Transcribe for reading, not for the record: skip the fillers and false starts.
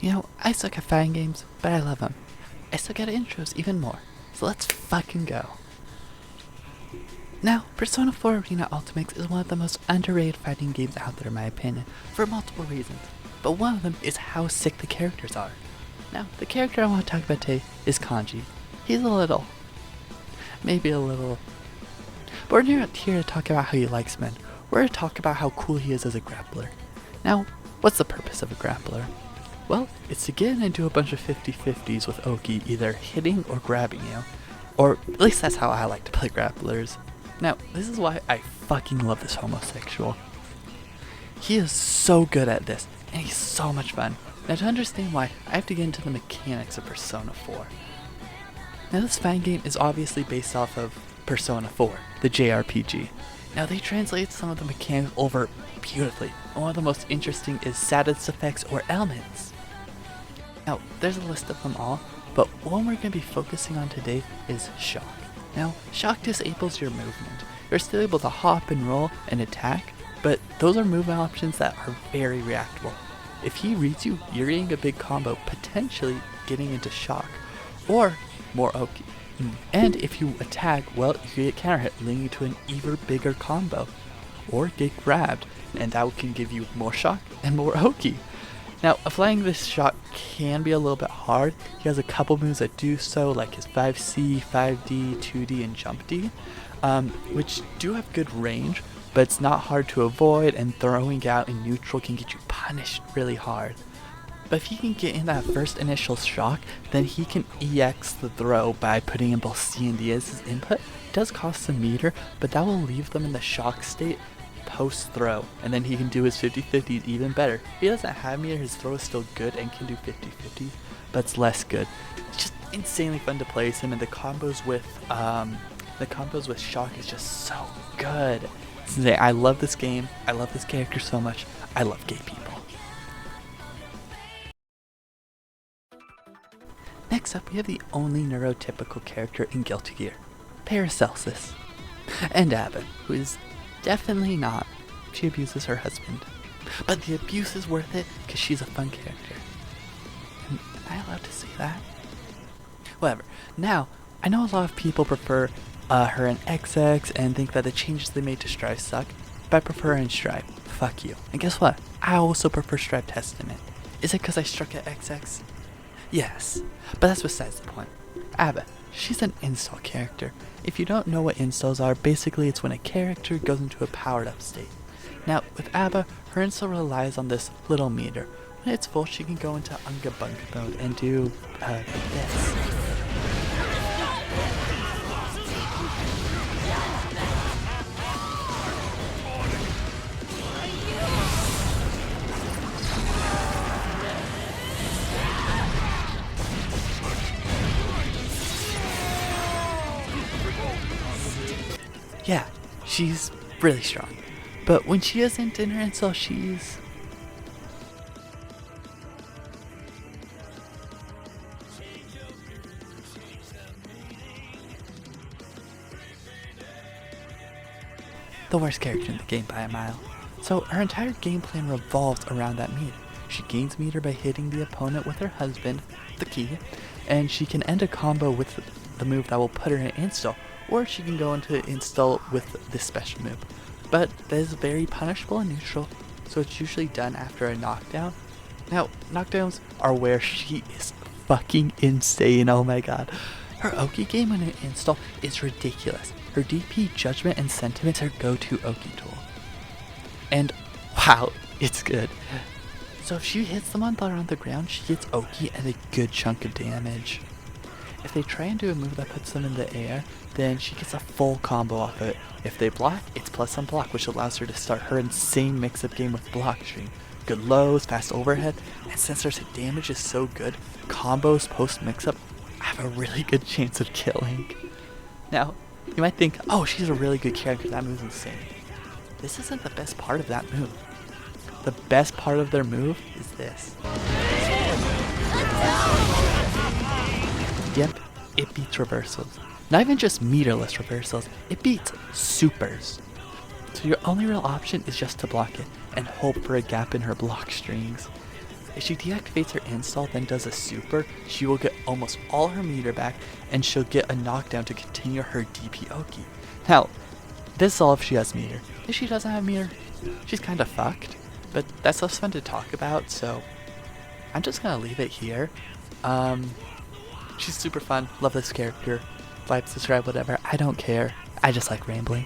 You know, I suck at fighting games, but I love them. I suck at intros even more, so let's fucking go. Now, Persona 4 Arena Ultimax is one of the most underrated fighting games out there in my opinion, for multiple reasons, but one of them is how sick the characters are. Now, the character I want to talk about today is Kanji. He's maybe a little, but we're not here to talk about how he likes men, we're here to talk about how cool he is as a grappler. Now, what's the purpose of a grappler? Well, it's to get in and do a bunch of 50-50s with Oki, either hitting or grabbing you. Or at least that's how I like to play grapplers. Now, this is why I fucking love this homosexual. He is so good at this, and he's so much fun. Now to understand why, I have to get into the mechanics of Persona 4. Now this fighting game is obviously based off of Persona 4, the JRPG. Now they translate some of the mechanics over beautifully, and one of the most interesting is status effects or elements. Now there's a list of them all, but one we're going to be focusing on today is shock. Now shock disables your movement. You're still able to hop and roll and attack, but those are movement options that are very reactable. If he reads you, you're getting a big combo, potentially getting into shock, or more Oki. And if you attack, well, you get counter hit, leading you to an even bigger combo, or get grabbed, and that can give you more shock and more Oki. Now, applying this shock can be a little bit hard. He has a couple moves that do so, like his 5C, 5D, 2D, and Jump D, which do have good range, but it's not hard to avoid, and throwing out in neutral can get you punished really hard. But if he can get in that first initial shock, then he can EX the throw by putting in both C and D as his input. It does cost some meter, but that will leave them in the shock state post-throw, and then he can do his 50-50s even better. If he doesn't have meter, his throw is still good and can do 50-50s, but it's less good. It's just insanely fun to play as him, and the combos with shock is just so good. I love this game, I love this character so much, I love gay people. Next up, we have the only neurotypical character in Guilty Gear, Paracelsus. And A.B.A, who is definitely not. She abuses her husband. But the abuse is worth it because she's a fun character. Am I allowed to say that? Whatever. Now, I know a lot of people prefer her in XX and think that the changes they made to Strive suck, but I prefer her in Strive. Fuck you. And guess what? I also prefer Strive Testament. Is it because I struck at XX? Yes, but that's besides the point. A.B.A, she's an install character. If you don't know what installs are, basically it's when a character goes into a powered up state. Now, with A.B.A, her install relies on this little meter. When it's full, she can go into Unga Bunga mode and do this. Yeah, she's really strong. But when she isn't in her install, she's... the worst character in the game by a mile. So her entire game plan revolves around that meter. She gains meter by hitting the opponent with her husband, the key, and she can end a combo with the move that will put her in install, or she can go into install with this special move. But that is very punishable in neutral, so it's usually done after a knockdown. Now, knockdowns are where she is fucking insane, oh my god. Her Oki game on an install is ridiculous. Her DP, Judgment, and Sentiments are go-to Oki tool. And wow, it's good. So if she hits them on the ground, she gets Oki and a good chunk of damage. If they try and do a move that puts them in the air, then she gets a full combo off it. If they block, it's plus on block, which allows her to start her insane mix-up game with block string. Good lows, fast overhead, and since her damage is so good, combos post mix-up have a really good chance of killing. Now, you might think, oh, she's a really good character, that move's insane. This isn't the best part of that move. The best part of their move is this. Yep, it beats reversals. Not even just meterless reversals, it beats supers. So your only real option is just to block it and hope for a gap in her block strings. If she deactivates her install then does a super, she will get almost all her meter back and she'll get a knockdown to continue her DP Oki. Now, this is all if she has meter. If she doesn't have meter, she's kinda fucked. But that's less fun to talk about, so I'm just gonna leave it here. She's super fun, love this character. Like, subscribe, whatever, I don't care. I just like rambling.